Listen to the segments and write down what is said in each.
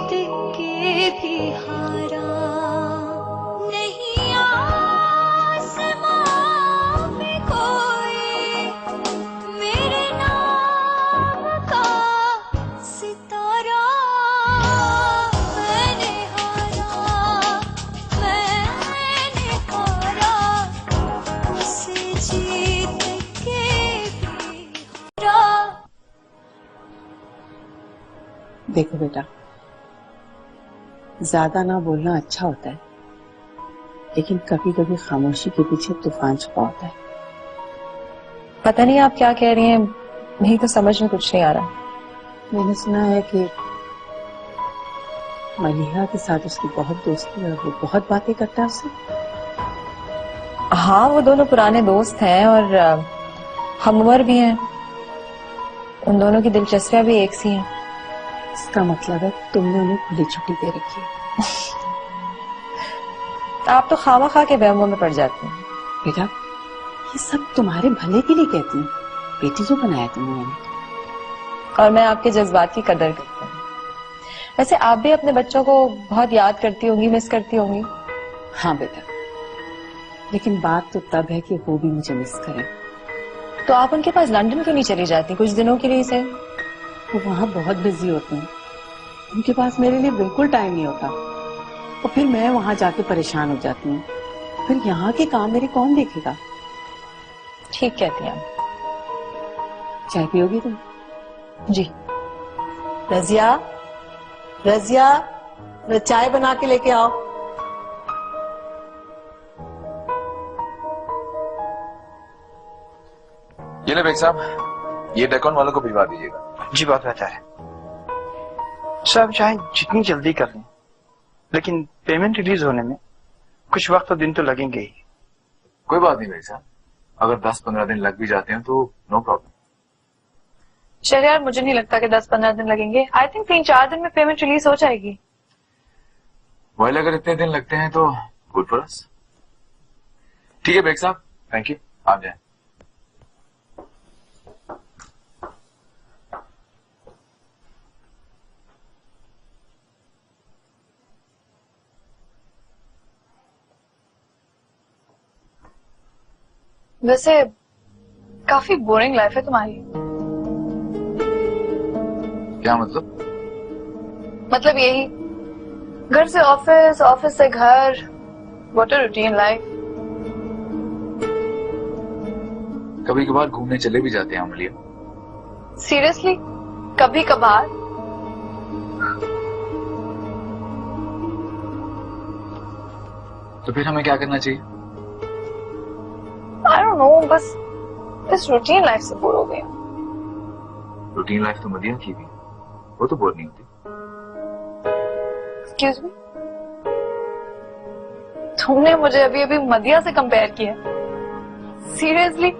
के भी हारा नहीं, आसमां में कोई मेरे नाम का सितारा। मैंने हारा उसे जीत के भी हारा। देखो बेटा, ज्यादा ना बोलना अच्छा होता है, लेकिन कभी कभी खामोशी के पीछे तूफान छुपा होता है। पता नहीं आप क्या कह रही हैं, नहीं तो समझ में कुछ नहीं आ रहा। मैंने सुना है कि मलिहा के साथ उसकी बहुत दोस्ती है और वो बहुत बातें करता है उससे। हाँ, वो दोनों पुराने दोस्त हैं और हम उम्र भी हैं। उन दोनों की दिलचस्पियां भी एक सी हैं। इसका मतलब है तुमने उन्हें खुली छुट्टी दे रखी है। आप तो खामा-खा के वहमों में पड़ जाती हैं। बेटा, ये सब तुम्हारे भले के लिए कहती हूँ। बेटी जो बनाया तुमने मैंने। और मैं आपके जज्बात की कदर करती हूँ। वैसे आप भी अपने बच्चों को बहुत याद करती होंगी, मिस करती होंगी। हाँ बेटा, लेकिन बात तो तब है कि वो भी मुझे मिस करें। तो आप उनके पास लंदन क्यों नहीं चली जाती कुछ दिनों के लिए से? वो वहाँ बहुत बिजी होते हैं, उनके पास मेरे लिए बिल्कुल टाइम नहीं होता। और फिर मैं वहाँ जाके परेशान हो जाती हूँ। फिर यहाँ के काम मेरे कौन देखेगा? ठीक कहती हैं। चाय पियोगी तुम? जी। रजिया, रजिया, चाय बना के लेके आओ। ये ले बेग साहब, ये डेकोन वालों को भिजवा दीजिएगा। जी बहुत बेहतर है। सब चाहे जितनी जल्दी कर लें, लेकिन पेमेंट रिलीज होने में कुछ वक्त और दिन तो लगेंगे ही। कोई बात नहीं बेग साहब, अगर 10-15 दिन लग भी जाते हैं तो नो प्रॉब्लम। चलिए यार, मुझे नहीं लगता कि 10-15 दिन लगेंगे। आई थिंक 3-4 दिन में पेमेंट रिलीज हो जाएगी। वेल, अगर इतने दिन लगते हैं तो गुड फॉर अस। ठीक है बेग साहब, थैंक यू, आप जाएं। वैसे काफी बोरिंग लाइफ है तुम्हारी। क्या मतलब? मतलब यही, घर से ऑफिस, ऑफिस से घर, व्हाट अ रूटीन लाइफ। कभी कभार घूमने चले भी जाते हैं अमलिया। सीरियसली? कभी कभार? तो फिर हमें क्या करना चाहिए? आई डोंट नो, बस इस रूटीन लाइफ से बोर हो गई। रूटीन लाइफ तो मदिया की भी, वो तो बोर नहीं होती। एक्सक्यूज मी, तुमने मुझे अभी अभी मदिया से कंपेयर किया? Seriously?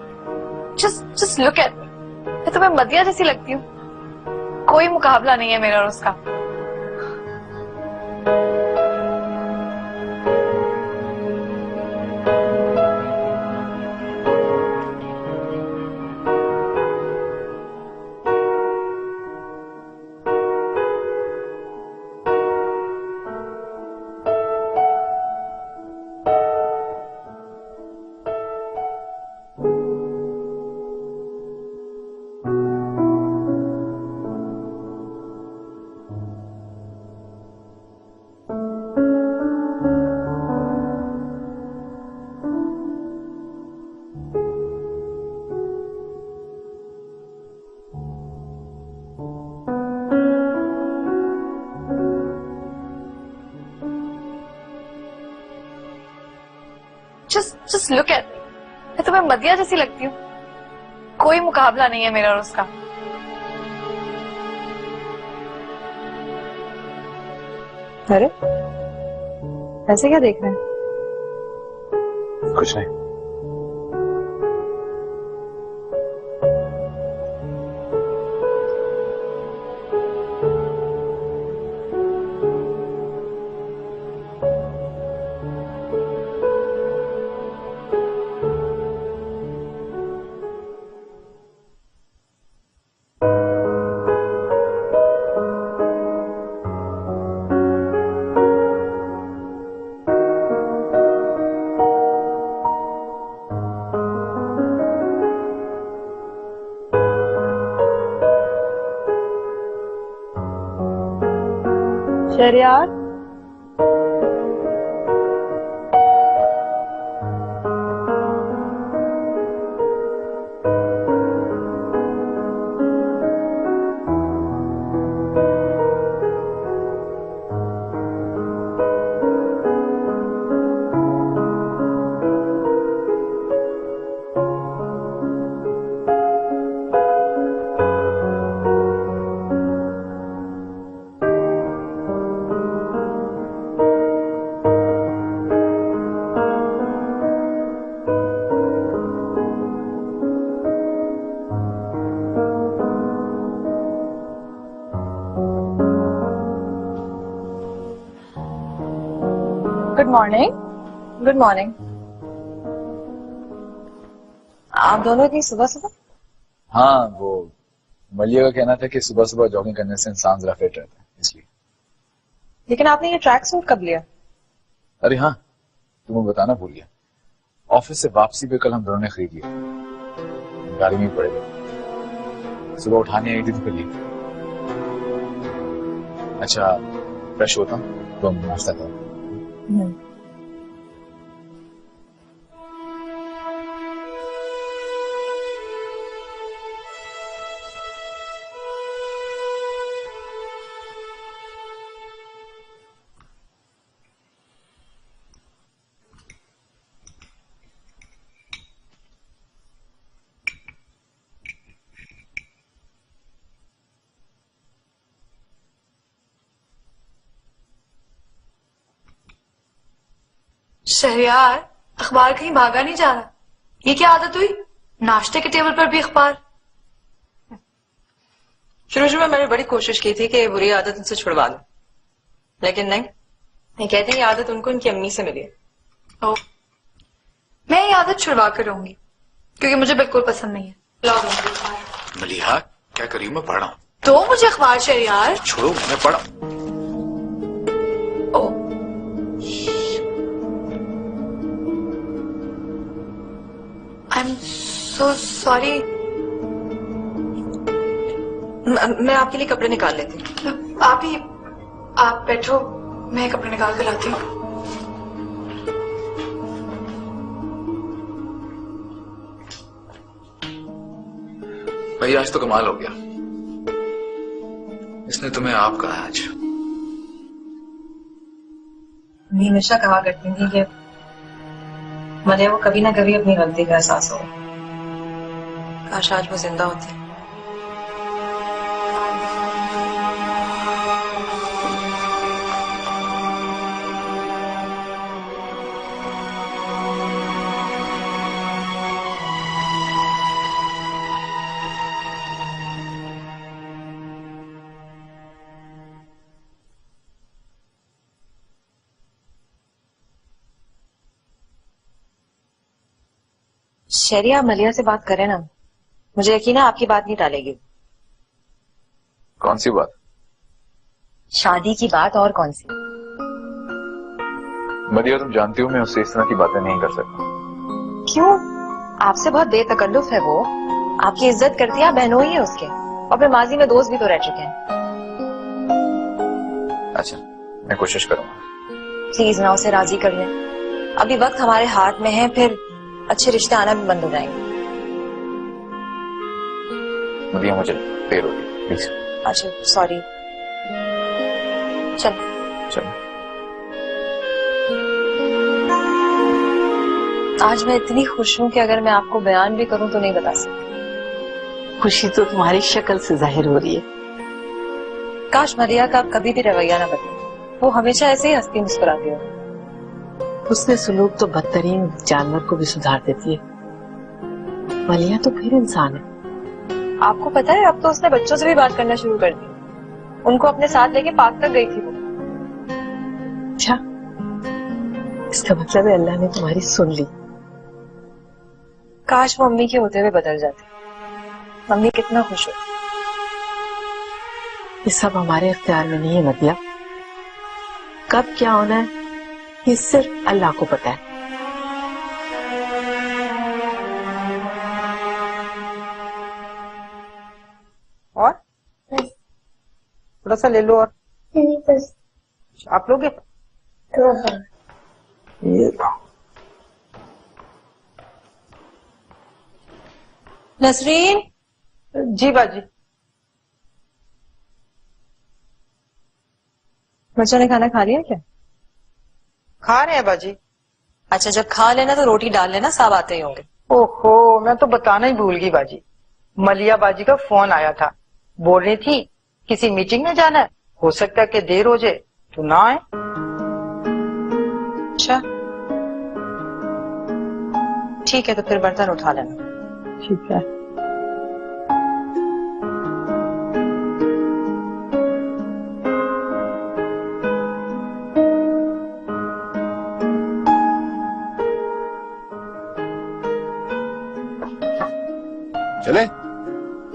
Just look at me. मैं तुम्हें मदिया जैसी लगती हूँ? कोई मुकाबला नहीं है मेरा और उसका। Just look at me. मैं तुम्हें मदिया जैसी लगती हूँ? कोई मुकाबला नहीं है मेरा और उसका। अरे ऐसे क्या देख रहे हैं? कुछ नहीं। Shahryar, good morning. Good morning. आप दोनों इतनी सुबह सुबह? हाँ, वो मलिया का कहना था कि सुबह सुबह जॉगिंग करने से इंसान जरा फिट रहता है, इसलिए। लेकिन आपने ये ट्रैक सूट कब लिया? अरे हाँ, तुम्हें बताना भूल गया। ऑफिस से वापसी पे कल हम दोनों ने खरीद लिया, गाड़ी में ही पड़ेगा। सुबह उठाने आई थी तो फिर ली। अच्छा, फ्रेश होता हूँ तो नाश्ता करो। शहरयार, अखबार कहीं भागा नहीं जा रहा। ये क्या आदत हुई, नाश्ते के टेबल पर भी अखबार? शुरू में मैंने बड़ी कोशिश की थी कि ये बुरी आदत उनसे छुड़वा लूं, लेकिन नहीं। ये कहते हैं ये आदत उनको उनकी अम्मी से मिली है। ओ, मैं ये आदत छुड़वा कर रहूंगी, क्योंकि मुझे बिल्कुल पसंद नहीं है। लाओ दूंगी अखबार। मलिहा, क्या कर रही हूँ? मैं पढ़ रहा हूँ। तो मुझे अखबार शहरयार। छोड़ो, मैं पढ़ रहा हूँ। ओ, आई एम सो सॉरी। मैं आपके लिए कपड़े निकाल लेती हूँ। आप बैठो, मैं कपड़े निकाल कर लाती हूँ। भाई, आज तो कमाल हो गया। इसने तुम्हें आप कहा आज। मैं हमेशा कहा करती थी कि मलिया को कभी ना कभी अपनी गलती का एहसास हो। काश आज वो जिंदा होती। शहरिया, मलिया से बात करें ना, मुझे यकीन है आपकी बात नहीं टालेगी। कौन सी बात? शादी की बात। और कौन सी? मलिया, तुम जानती हो मैं उससे इस तरह की बातें नहीं कर सकता। क्यों? आपसे बहुत बेतकल्लुफ है वो। आपकी इज्जत करती है, आप बहनों ही है उसके, और फिर माजी में दोस्त भी तो रह चुके हैं। अच्छा, मैं कोशिश करूंगा। प्लीज ना उसे राजी कर लें। अभी वक्त हमारे हाथ में है, फिर अच्छे रिश्ते आना भी बंद हो जाएंगे। मलिया, मुझे देर होगी, प्लीज। अच्छा, सॉरी। चल चलो। आज मैं इतनी खुश हूँ कि अगर मैं आपको बयान भी करूँ तो नहीं बता सकती। खुशी तो तुम्हारी शक्ल से जाहिर हो रही है। काश मलिया का कभी भी रवैया ना बदले। वो हमेशा ऐसे ही हंसती मुस्कुराती हो। उसने सुलूक तो बदतरीन जानवर को भी सुधार देती है। मलिया तो फिर इंसान है। आपको पता है, अब तो उसने बच्चों से भी बात करना शुरू कर दी। उनको अपने साथ लेके पार्क तक गई थी वो। अच्छा, इसका मतलब है अल्लाह ने तुम्हारी सुन ली। काश वो मम्मी के होते हुए बदल जाती। मम्मी कितना खुश हो। ये सब हमारे इख्तियार में नहीं है मलिया। कब क्या होना है ये सिर्फ अल्लाह को पता है। और थोड़ा सा ले लो। और आप लोगे? ये लो। नसरीन। जी बाजी। बच्चों ने खाना खा लिया क्या? खा रहे हैं बाजी। अच्छा, जब खा लेना तो रोटी डाल लेना, सब आते ही होंगे। ओहो, मैं तो बताना ही भूल गई बाजी। मलिया बाजी का फोन आया था, बोल रही थी किसी मीटिंग में जाना है, हो सकता है कि देर हो जाए तो ना आए। अच्छा ठीक है, तो फिर बर्तन उठा लेना। ठीक है। चले?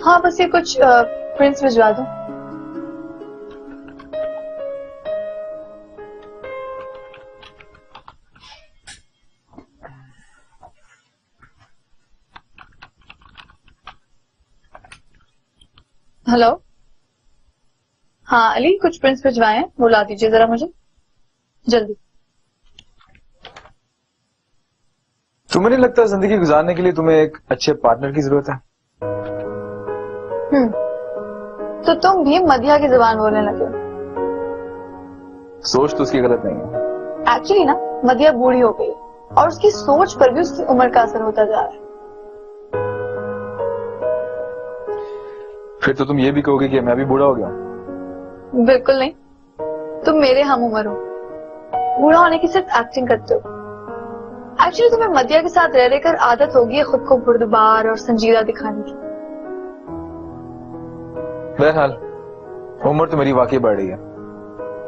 हाँ बस ये कुछ प्रिंट्स भिजवा दो। हेलो, हाँ अली, कुछ प्रिंट्स भिजवाए हैं, बुला दीजिए जरा मुझे जल्दी। तुम्हें नहीं लगता जिंदगी गुजारने के लिए तुम्हें एक अच्छे पार्टनर की जरूरत है? तो तुम भी मदिया की जुबान बोलने लगे हो। सोच तो उसकी गलत नहीं है। एक्चुअली ना, मदिया बूढ़ी हो गई और उसकी सोच पर भी उसकी उम्र का असर होता जा रहा है। फिर तो तुम ये भी कहोगे कि मैं भी बूढ़ा हो गया हूं। बिल्कुल नहीं, तुम मेरे हम उम्र हो। बूढ़ा होने की सिर्फ एक्टिंग करते हो। एक्चुअली तुम्हें मदिया के साथ रह रहकर आदत होगी है खुद को बुर्दबार और संजीदा दिखाने की। बहरहाल उम्र तो मेरी वाकई बढ़ रही है।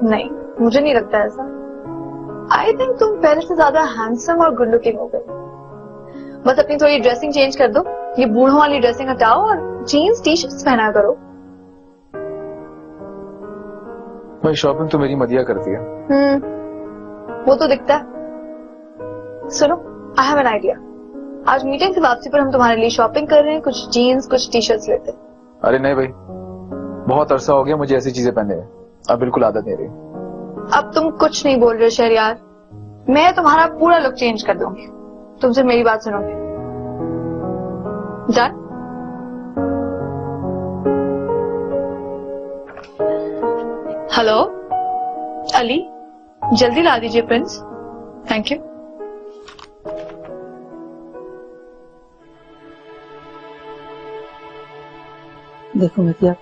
नहीं, मुझे नहीं लगता ऐसा। आई थिंक तुम पहले से ज्यादा हैंडसम और गुड लुकिंग हो गए। बस अपनी थोड़ी ड्रेसिंग चेंज कर दो, ये बूढ़ों वाली ड्रेसिंग हटाओ और जीन्स टी शर्ट्स पहना करो। भाई शॉपिंग तो मेरी मदिया करती है। वो तो दिखता है। सुनो, आई हैव एन आइडिया। आज मीटिंग से वापसी पर हम तुम्हारे लिए शॉपिंग कर रहे हैं, कुछ जीन्स कुछ टी शर्ट्स लेते हैं। अरे नहीं भाई, बहुत अरसा हो गया मुझे ऐसी चीजें पहने हुए, अब बिल्कुल आदत नहीं रही। अब तुम कुछ नहीं बोल रहे शहरयार, मैं तुम्हारा पूरा लुक चेंज कर दूंगी। तुम सिर्फ मेरी बात सुनोगे। डन? हेलो अली, जल्दी ला दीजिए प्रिंस। Thank you. देखो मतिया,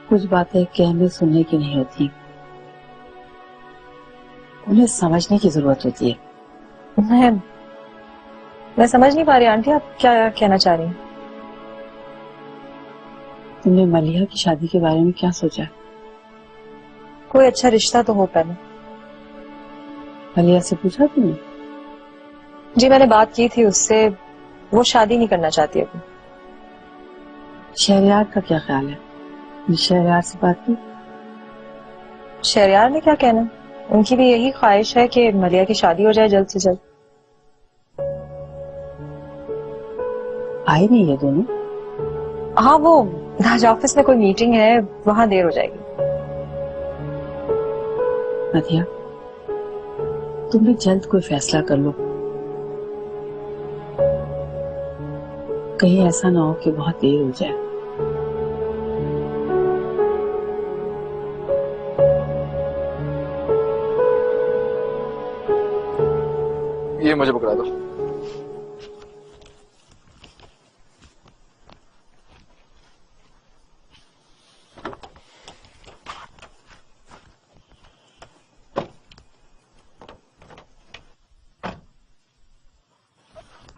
कुछ बातें कहने सुनने की नहीं होती, उन्हें समझने की जरूरत होती है। मैं समझ नहीं पा रही आंटी, आप क्या कहना चाह रही हैं? तुमने मलिया की शादी के बारे में क्या सोचा? कोई अच्छा रिश्ता तो हो पहले। मलिया से पूछा तुमने? जी मैंने बात की थी उससे, वो शादी नहीं करना चाहती अभी। शहरयार का क्या ख्याल है? शहरयार से बात की? शहरयार ने क्या कहना, उनकी भी यही ख्वाहिश है कि मलिया की शादी हो जाए जल्द से जल्द। आए नहीं ये दोनों? हाँ, वो आज ऑफिस में कोई मीटिंग है, वहां देर हो जाएगी। मतिया, तुम भी जल्द कोई फैसला कर लो, कहीं ऐसा ना हो कि बहुत देर हो जाए। ये मुझे पकड़ा दो।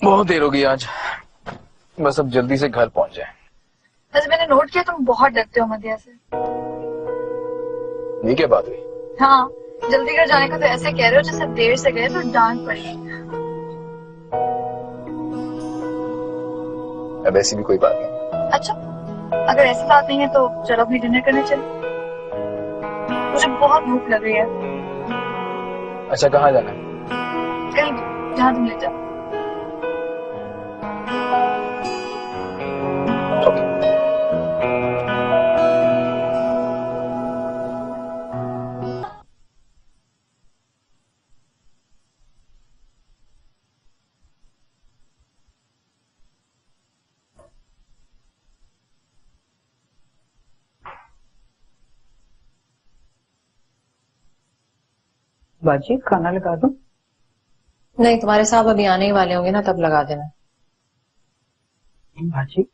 बहुत देर हो गई आज, बस अब जल्दी से घर पहुंच जाए। वैसे मैंने नोट किया तुम बहुत डरते हो मदिया से। ये क्या बात हुई? हाँ, जल्दी घर जाने का तो ऐसे कह रहे हो जैसे देर से गए तो डांट पड़ी। अब ऐसी भी कोई बात नहीं। अच्छा, अगर ऐसी बात नहीं है तो चलो अपनी डिनर करने चलो। मुझे बहुत भूख लग रही है। अच्छा, कहाँ जाना है? कहीं भी, जहाँ तुम ले जाओ। बाजी खाना लगा दूं? नहीं, तुम्हारे साहब अभी आने ही वाले होंगे ना, तब लगा देना। बाजी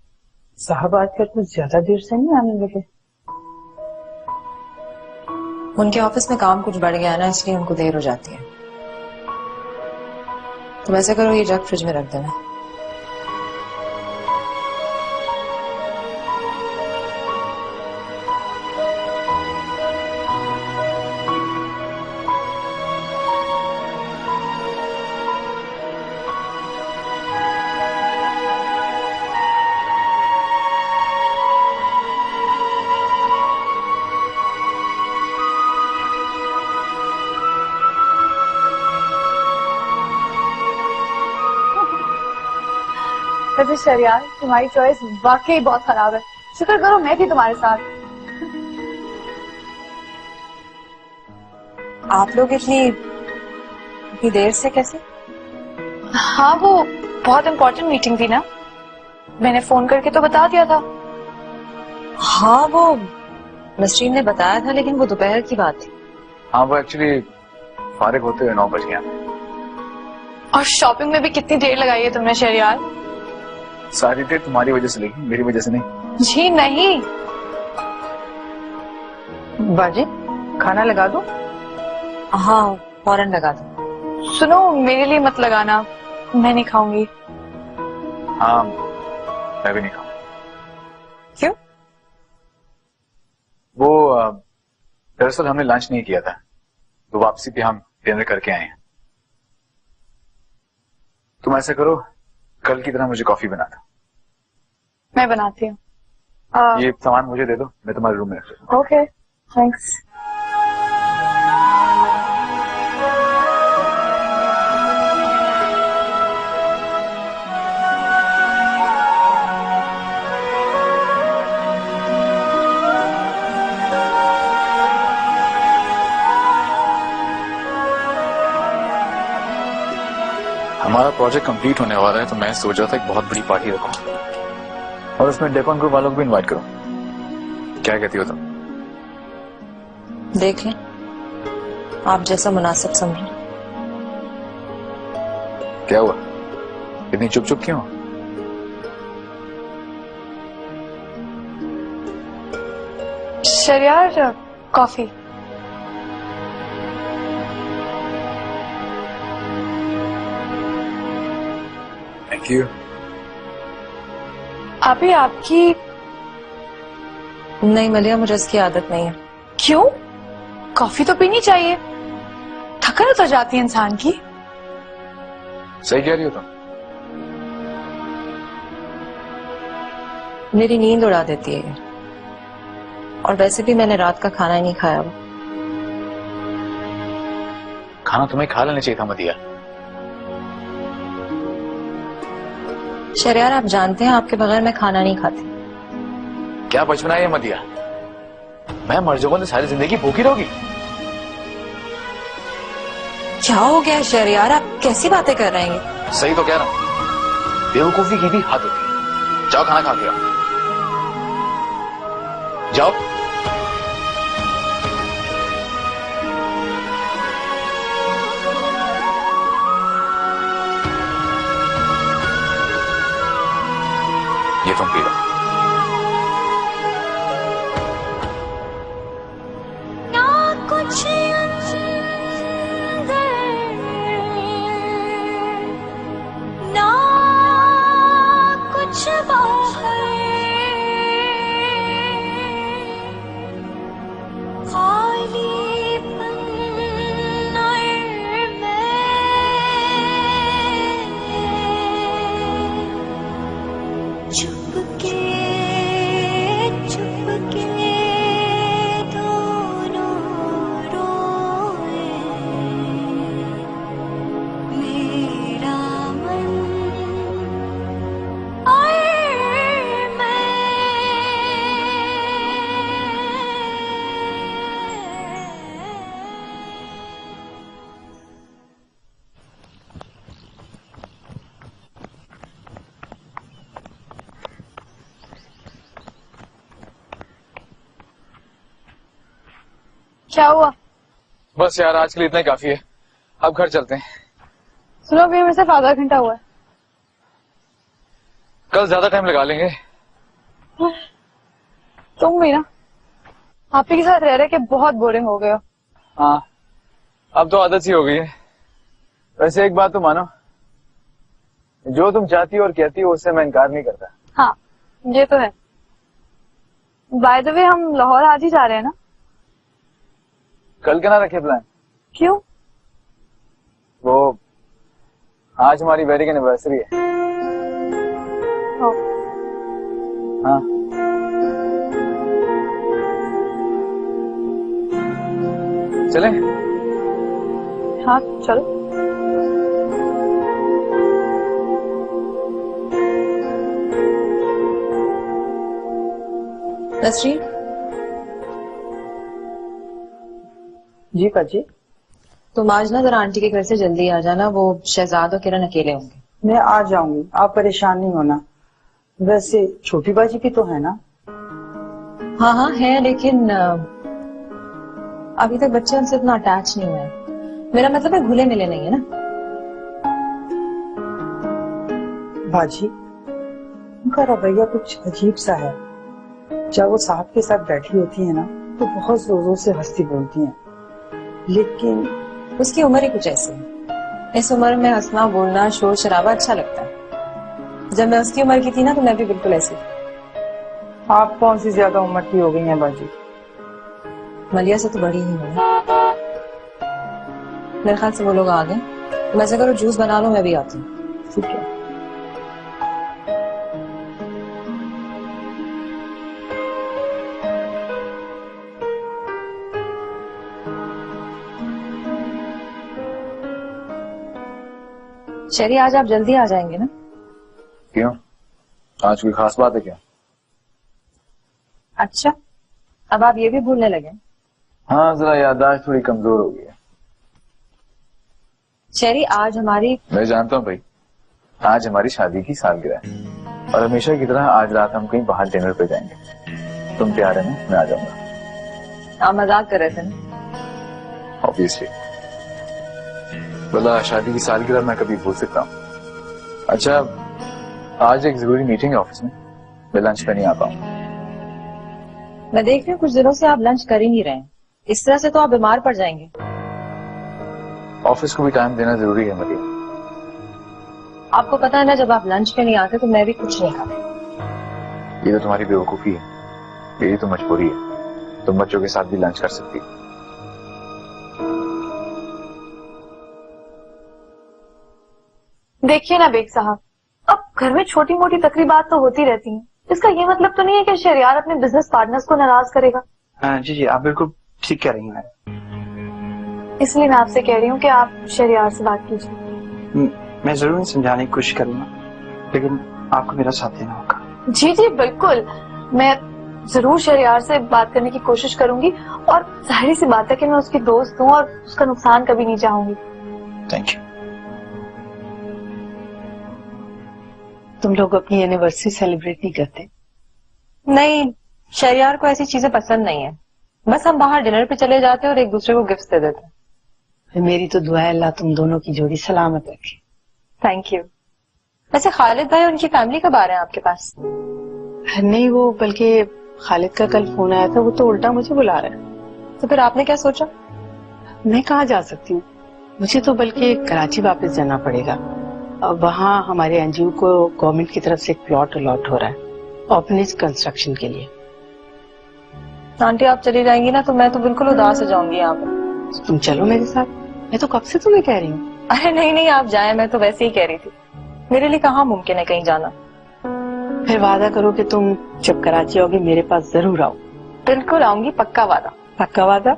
साहब आजकल कुछ ज्यादा देर से नहीं आने लगे। उनके ऑफिस में काम कुछ बढ़ गया ना, इसलिए उनको देर हो जाती है। तुम ऐसे करो, ये जग फ्रिज में रख देना। वैसे शरियार, तुम्हारी चॉइस वाकई बहुत खराब है। शुक्र करो मैं थी तुम्हारे साथ। आप लोग इतनी देर से कैसे? हाँ, वो बहुत इम्पोर्टेंट मीटिंग थी ना, मैंने फोन करके तो बता दिया था। हाँ, वो नसरीन ने बताया था, लेकिन वो दोपहर की बात थी। हाँ, वो एक्चुअली फारिग होते हुए 9 बज गया। और शॉपिंग में भी कितनी देर लगाई है तुमने शरियार? सारी देर तुम्हारी वजह से लगी, मेरी वजह से नहीं। जी नहीं। बाजी खाना लगा दूं? हाँ, फौरन लगा दो। सुनो, मेरे लिए मत लगाना, मैं नहीं खाऊंगी। हाँ, मैं भी नहीं खाऊंगा। क्यों? वो दरअसल हमने लंच नहीं किया था, तो वापसी पे हम डिनर करके आए हैं। तुम ऐसा करो, कल की तरह मुझे कॉफी बना दो। मैं बनाती हूँ। ये सामान मुझे दे दो, मैं तुम्हारे रूम में रख दूंगा। Okay, thanks. हमारा प्रोजेक्ट कंप्लीट होने वाला है, तो मैं सोच रहा था एक बहुत बड़ी पार्टी रखूं और उसमें डेकॉन ग्रुप वालों को भी इनवाइट करो। क्या कहती हो तुम? देख लें, आप जैसा मुनासिब समझो। क्या हुआ, इतनी चुप चुप क्यों? शरियार, कॉफी। Thank you. अभी आपकी? नहीं मलिया, मुझे इसकी आदत नहीं है। क्यों? कॉफी तो पीनी चाहिए, थकन उतर जाती है इंसान की। सही कह रही हो तुम। मेरी नींद उड़ा देती है, और वैसे भी मैंने रात का खाना ही नहीं खाया हुआ। खाना तुम्हें खा लेना चाहिए था मदिया। शरियार, आप जानते हैं आपके बगैर मैं खाना नहीं खाती। क्या बचपना है ये मदिया, मैं मर जाऊंगा तो सारी जिंदगी भूखी रहोगी। क्या हो गया शरियार, आप कैसी बातें कर रहे हैं? सही तो कह रहा हूं, बेवकूफी की भी हद होती है। जाओ खाना खा के आओ, जाओ। ये तुम पी लो। ना कुछ अंदर, ना कुछ बाहर, खालीपन और मैं चुपके चुपके दोनों रोए, मेरा मन और मैं। क्या हुआ? बस यार, आज के लिए इतना ही काफी है। अब घर चलते हैं। सुनो अभी हमें सिर्फ आधा घंटा हुआ है। कल ज्यादा टाइम लगा लेंगे। तुम भी ना, आप ही के साथ रह रहे के बहुत बोरिंग हो गए हो। हाँ, अब तो आदत सी हो गई है। वैसे एक बात तो मानो, जो तुम चाहती हो और कहती हो उससे मैं इनकार नहीं करता। हाँ ये तो है। बाय द वे हम लाहौर आज ही जा रहे हैं ना? कल क्या ना रखे प्लान? क्यों? वो आज हमारी वेडिंग एनिवर्सरी है। ओ, हाँ, चलें? हाँ चलो। नसरीन, जी पाजी, तुम आज ना जरा आंटी के घर से जल्दी आ जाना, वो शहजाद और किरण अकेले होंगे। मैं आ जाऊंगी, आप परेशान नहीं होना। वैसे छोटी बाजी भी तो है ना? हाँ हाँ है, लेकिन अभी तक बच्चे उनसे इतना अटैच नहीं हुए हैं। मेरा मतलब है घुले मिले नहीं है ना। बाजी, उनका रवैया कुछ अजीब सा है। जब वो साहब के साथ बैठी होती है ना तो बहुत जोर जोर से हंसती बोलती हैं, लेकिन उसकी उम्र ही कुछ ऐसी है। इस उम्र में हंसना बोलना शोर शराबा अच्छा लगता है। जब मैं उसकी उम्र की थी ना तो मैं भी बिल्कुल ऐसी थी। आप कौन सी ज्यादा उम्र की हो गई हैं बाजी? मलिया से तो बड़ी ही हूँ। मेरे ख्याल से वो लोग आ गए, तुम ऐसा करो जूस बना लो, मैं भी आती हूँ। ठीक है। शरी, आज आप जल्दी आ जाएंगे ना? क्यों? आज कोई खास बात है क्या? अच्छा, अब आप ये भी भूलने लगे? हाँ, जरा याददाश्त थोड़ी कमजोर हो गई है। शरी, आज हमारी मैं जानता हूँ भाई, आज हमारी शादी की सालगिरह है और हमेशा की तरह आज रात हम कहीं बाहर डिनर पे जाएंगे। तुम तैयार है ना? मैं आ जाऊंगा। आप मजाक कर रहे थे ना? ऑब्वियसली, बोला शादी की सालगिरह मैं कभी भूल सकता हूँ। अच्छा, आज एक जरूरी मीटिंग है ऑफिस में, मैं लंच पे नहीं आ पाऊंगा। मैं देख रही हूँ कुछ दिनों से आप लंच कर ही नहीं रहे हैं। इस तरह से तो आप बीमार पड़ जाएंगे। ऑफिस को भी टाइम देना जरूरी है मरिया। आपको पता है ना, जब आप लंच पे नहीं आते तो मैं भी कुछ नहीं खाती। ये तो तुम्हारी बेवकूफी है, मेरी तो मजबूरी है। तुम बच्चों के साथ भी लंच कर सकती हो। देखिए ना बेग साहब, अब घर में छोटी मोटी तकरीबात तो होती रहती हैं। इसका ये मतलब तो नहीं है कि शहरियार अपने बिजनेस पार्टनर्स को नाराज करेगा। जी जी, आप बिल्कुल ठीक कह रही हैं। इसलिए मैं आपसे कह रही हूँ कि आप शहरियार से बात कीजिए। मैं जरूर समझाने की कोशिश करूंगा, लेकिन आपको मेरा साथ देना होगा। जी जी बिल्कुल, मैं जरूर शहरियार से बात करने की कोशिश करूंगी और जाहिर सी बात है कि मैं उसकी दोस्त हूँ और उसका नुकसान कभी नहीं चाहूंगी। Thank you. तुम लोग अपनी एनिवर्सरी सेलिब्रेट नहीं करते? नहीं, शहरियार को ऐसी चीजें पसंद नहीं है। बस हम बाहर डिनर पे चले जाते हैं और एक दूसरे को गिफ्ट दे देते हैं। फिर मेरी तो दुआ है अल्लाह तुम दोनों की जोड़ी सलामत रखे। Thank you. वैसे खालिद भाई और उनकी फैमिली कब आ रहे हैं आपके पास? नहीं, वो बल्कि खालिद का कल फोन आया था, वो तो उल्टा मुझे बुला रहा है। तो फिर आपने क्या सोचा? मैं कहाँ जा सकती हूँ, मुझे तो बल्कि कराची वापस जाना पड़ेगा। अब वहाँ हमारे एनजीओ को गवर्नमेंट की तरफ से एक प्लॉट अलॉट हो रहा है ऑर्फनेज कंस्ट्रक्शन के लिए। आंटी आप चली जाएंगी ना तो मैं तो बिल्कुल उदास हो जाऊंगी यहाँ पे। तुम चलो मेरे साथ, मैं तो कब से तुम्हें कह रही हूँ। अरे नहीं नहीं, आप जाएं, मैं तो वैसे ही कह रही थी। मेरे लिए कहाँ मुमकिन है कहीं जाना। फिर वादा करो कि तुम जब कराची आओगे मेरे पास जरूर आओ। बिल्कुल आऊंगी, पक्का वादा। पक्का वादा?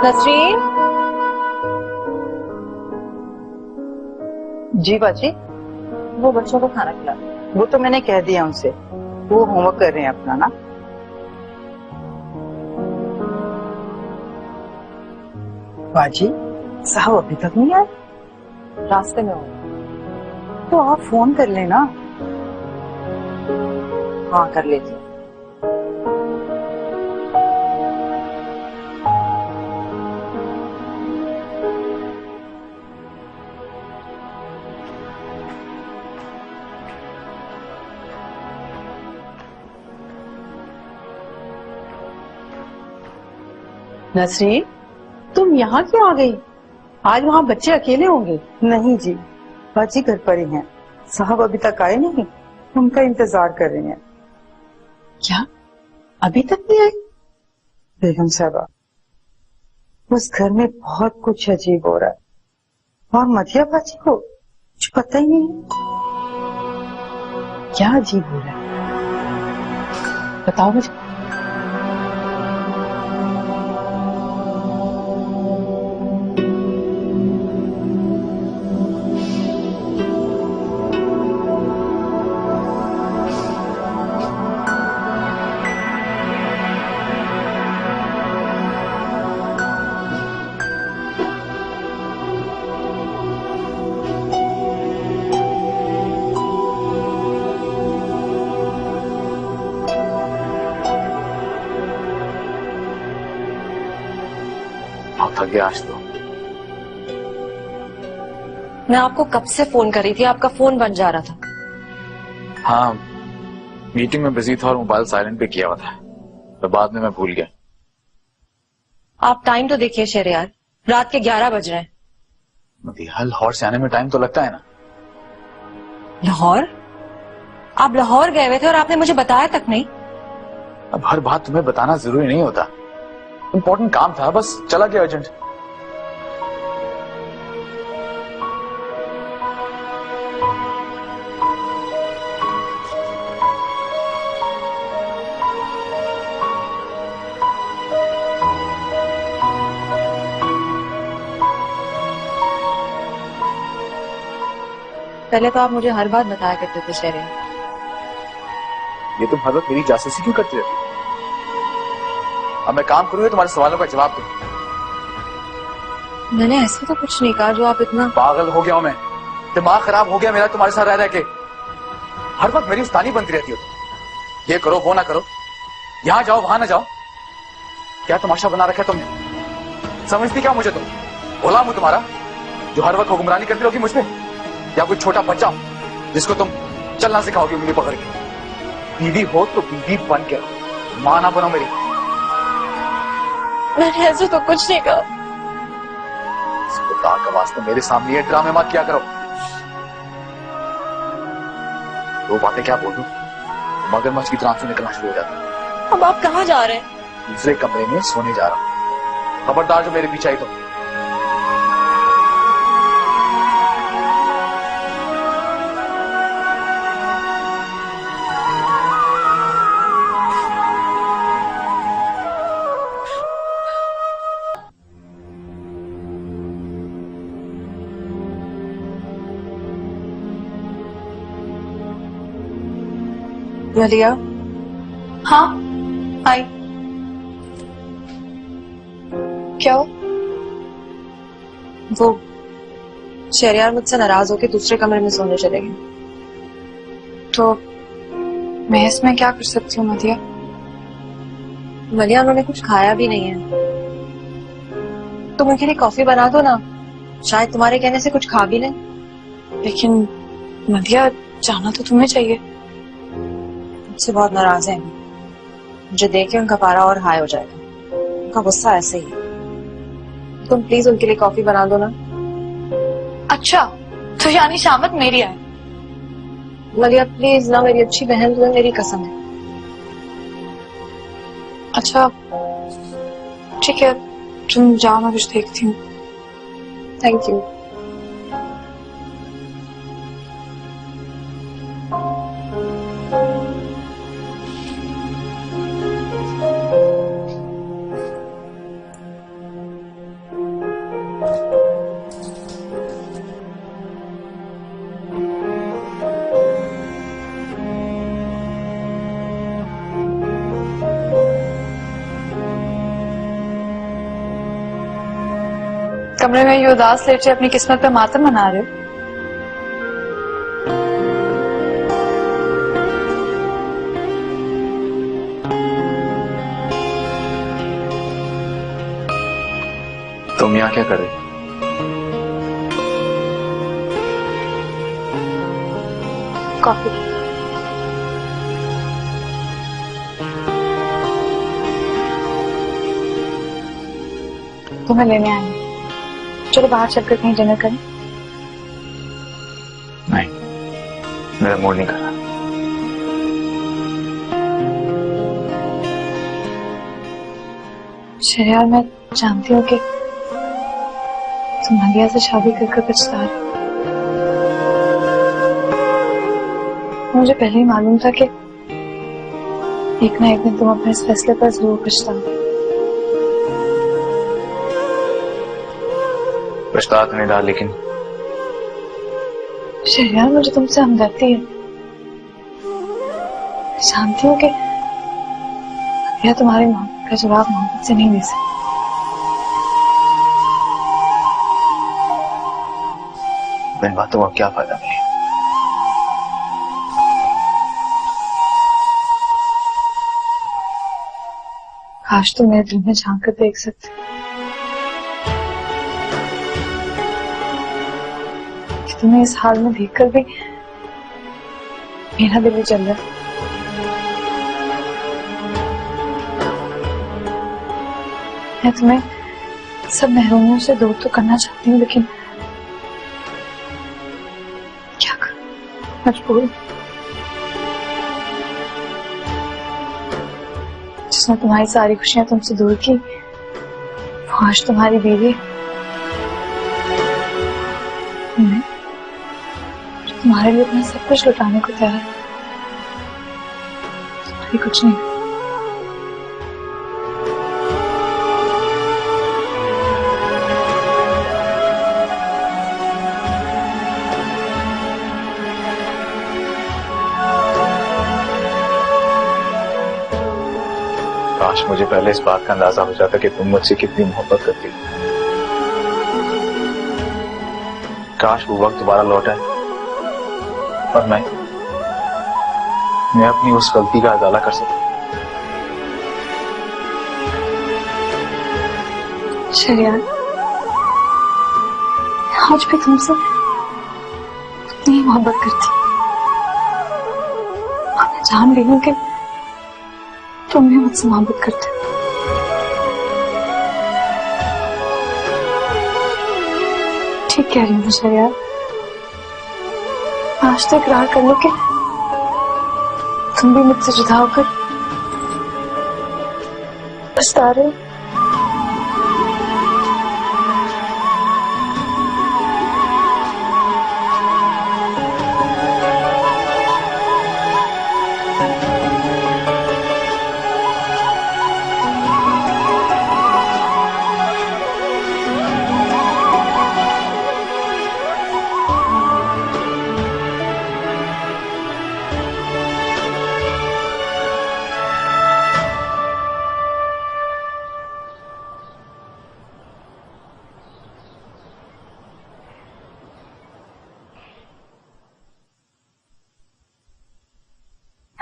नसरीन, जी बाजी, वो बच्चों को खाना खिला। वो तो मैंने कह दिया उनसे, वो होमवर्क कर रहे हैं अपना ना। बाजी, साहब अभी तक नहीं आए? रास्ते में हो? तो आप फोन कर लेना। हाँ, कर लेती हूँ। नसरीन, तुम यहाँ क्यों आ गई? आज वहाँ बच्चे अकेले होंगे। नहीं जी, बाजी घर पर ही हैं। साहब अभी तक आए नहीं, उनका इंतजार कर रहे हैं। क्या अभी तक नहीं आए? बेगम साहबा, उस घर में बहुत कुछ अजीब हो रहा है और मतिया बाजी को कुछ पता ही नहीं है। क्या अजीब हो रहा है? बताओ मुझे। थक गया आज तो। मैं आपको कब से फोन कर रही थी, आपका फोन बंद जा रहा था। हाँ, मीटिंग में बिजी था और मोबाइल साइलेंट पे किया हुआ था, तो बाद में मैं भूल गया। आप टाइम तो देखिए शहरयार, रात के 11 बज रहे हैं। मदिया, लाहौर से आने में टाइम तो लगता है ना। लाहौर? आप लाहौर गए हुए थे और आपने मुझे बताया तक नहीं। अब हर बात तुम्हें बताना जरूरी नहीं होता। इम्पोर्टेंट काम था, बस चला गया अर्जेंट। पहले तो आप मुझे हर बात बताया करते थे शहरयार। ये तुम हर वक्त मेरी जासूसी क्यों करती रहती? अब मैं काम करूंगा तुम्हारे सवालों का जवाब दो। मैंने ऐसा तो कुछ नहीं कहा जो आप इतना। पागल हो गया हूं मैं, दिमाग खराब हो गया मेरा तुम्हारे साथ रह रह के। हर वक्त मेरी उस्तानी बनती रहती हो तुम। ये करो वो ना करो, यहां जाओ वहां ना जाओ। क्या तमाशा बना रखा है तुमने? समझती क्या मुझे तुम? गुलाम हूं तुम्हारा जो हर वक्त हुक्मरानी करती रहोगी मुझ पे, या कोई छोटा बच्चा जिसको तुम चलना सिखाओगी उंगली पकड़ के? बीवी हो तो बीवी बन के रहो, मां ना बनो मेरी। मैंने ऐसा तो कुछ नहीं कहा। खुदा का वास्ता मेरे सामने ये ड्रामे मत किया करो। वो बातें क्या बोल दूं, मगरमच्छ की तरह से निकलना शुरू हो जाता। अब आप कहाँ जा रहे हैं? दूसरे कमरे में सोने जा रहा हूं। खबरदार जो मेरे पीछे आई तो। मलिया। हाँ आई। क्या हो? वो शहरयार मुझसे नाराज होकर दूसरे कमरे में सोने चले गए। तो मैं इसमें क्या कर सकती हूँ मदिया? मलिया, उन्होंने कुछ खाया भी नहीं है। तुम उनके लिए कॉफी बना दो ना, शायद तुम्हारे कहने से कुछ खा भी लें। लेकिन मदिया, जाना तो तुम्हें चाहिए। मुझसे बहुत नाराज है, मुझे देख के उनका पारा और हाई हो जाएगा। उनका गुस्सा ऐसे ही है। तुम प्लीज उनके लिए कॉफी बना दो ना। अच्छा, तो यानी शामत मेरी है? मलिया प्लीज ना, मेरी अच्छी बहन तुम्हें मेरी कसम है। अच्छा ठीक है, तुम जाओ, मैं कुछ देखती हूँ। Thank you. कमरे में ये उदास लेटे अपनी किस्मत पे मातम मना रहे हो। तुम यहाँ क्या कर रही? कॉफी। तुम्हें लेने आए हैं। चलो बाहर चलकर कहीं डिनर करें। नहीं, मेरा मूड नहीं कर रहा। शहर मैं जानती हूँ कि तुम नदिया से शादी कर पछता रहे हो। मुझे पहले ही मालूम था कि एक ना एक दिन तुम अपने इस फैसले पर जरूर पछताओगे। पछता तो नहीं रहा, लेकिन शहरियार मुझे तुमसे हमदर्दी है। जानती हूँ कि यह तुम्हारी मोहब्बत का जवाब मोहब्बत से नहीं दे सकती। इन बातों का क्या फायदा नहीं। काश तुम मेरे दिल में झांक कर देख सकते कि तुम्हें इस हाल में देखकर भी मेरा दिल ही जल रहा है। मैं तुम्हें सब महरूमियों से दूर तो करना चाहती हूँ, लेकिन क्या करूं, मजबूर। जिसने तुम्हारी सारी खुशियां तुमसे दूर की, वो आज तुम्हारी बीवी। मैं तुम्हारे लिए अपना सब कुछ लुटाने को तैयार हूं। तुम्हारी कुछ नहीं। काश मुझे पहले इस बात का अंदाजा हो जाता कि तुम मुझसे कितनी मोहब्बत करती हो। काश वो वक्त दोबारा लौट आए और मैं अपनी उस गलती का अदाला कर सकूं। शरियार, आज भी तुमसे उतनी ही मोहब्बत करती हूँ। और मैं जान रही हूँ कि तुम भी मुझसे मोहब्बत करते हो। ठीक कह रही हूँ शरियार। आज तो इकरार कर लो कि तुम भी मुझसे जुदा होकर पछता रहे हो।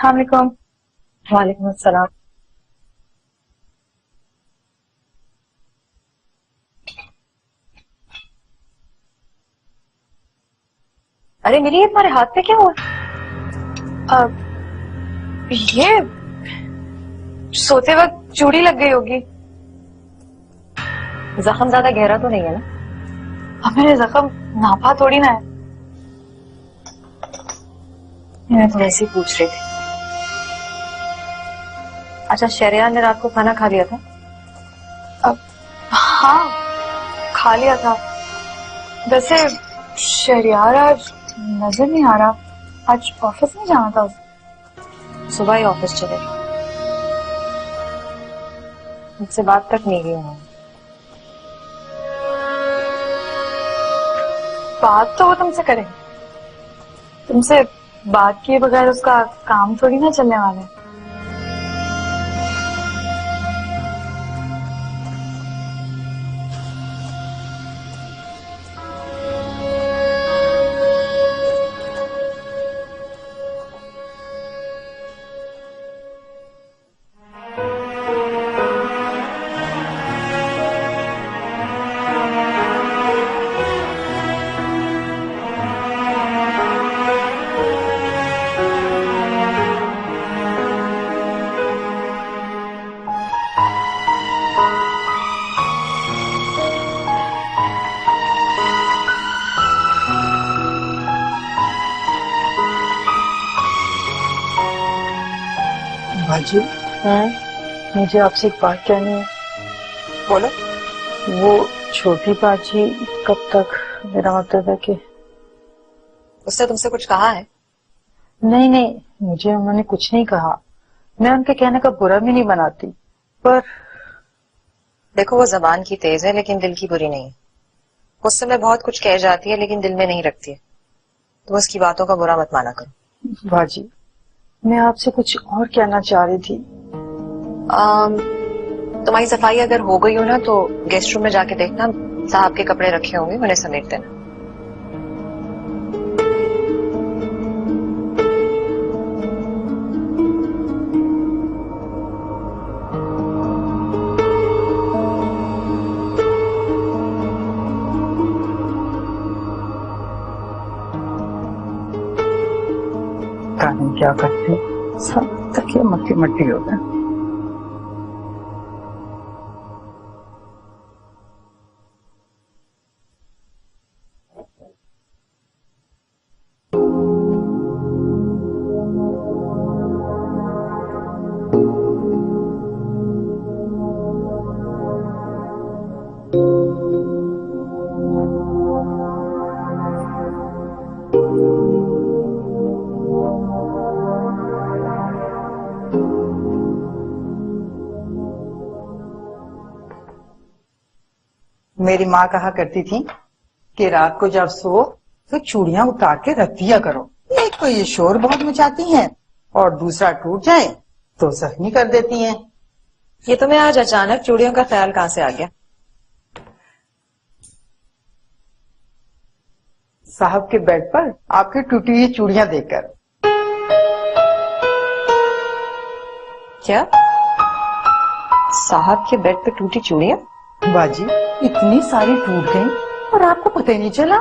अस्सलामुअलैकुम। वालेकुम अस्सलाम। अरे मेरी ये तुम्हारे हाथ पे क्या हुआ? ये सोते वक्त चूड़ी लग गई होगी। जख्म ज्यादा गहरा तो नहीं है ना? अब मेरे जख्म नापा थोड़ी ना है। मैं तो वैसे ही पूछ रही थी। अच्छा, शरियार ने रात को खाना खा लिया था? हाँ, खा लिया था। वैसे शरियार आज नजर नहीं आ रहा। आज ऑफिस नहीं जाना था उसे। सुबह ही ऑफिस चले गए। मुझसे बात तक नहीं की उन्होंने। बात तो वो तुमसे करेंगे। तुमसे बात किए बगैर उसका काम थोड़ी ना चलने वाला है। बाजी, मुझे आपसे एक बात कहनी है। बोलो। वो छोटी बाजी कब तक, मेरा मतलब है कि उसने तुमसे कुछ कहा है? नहीं नहीं, मुझे उन्होंने कुछ नहीं कहा। मैं उनके कहने का बुरा भी नहीं बनाती, पर देखो, वो जबान की तेज है लेकिन दिल की बुरी नहीं है। उस समय बहुत कुछ कह जाती है लेकिन दिल में नहीं रखती है। तुम उसकी बातों का बुरा मत माना करो। बाजी, मैं आपसे कुछ और कहना चाह रही थी। तुम्हारी सफाई अगर हो गई हो ना तो गेस्ट रूम में जाके देखना, साहब के कपड़े रखे होंगे, उन्हें समेट देना। कानून क्या करते, सब तक ये मट्टी मट्टी हो गए। मेरी माँ कहा करती थी कि रात को जब सो तो चूड़ियां उतार के रख दिया करो। एक तो ये शोर बहुत मचाती हैं और दूसरा टूट जाए तो जख्मी कर देती हैं। ये तुम्हें आज अचानक चूड़ियों का ख्याल कहाँ से आ गया? साहब के बेड पर आपकी टूटी हुई चूड़ियां देखकर। क्या? साहब के बेड पे टूटी चूड़ियां? बाजी, इतनी सारी टूट गई और आपको पता ही नहीं चला।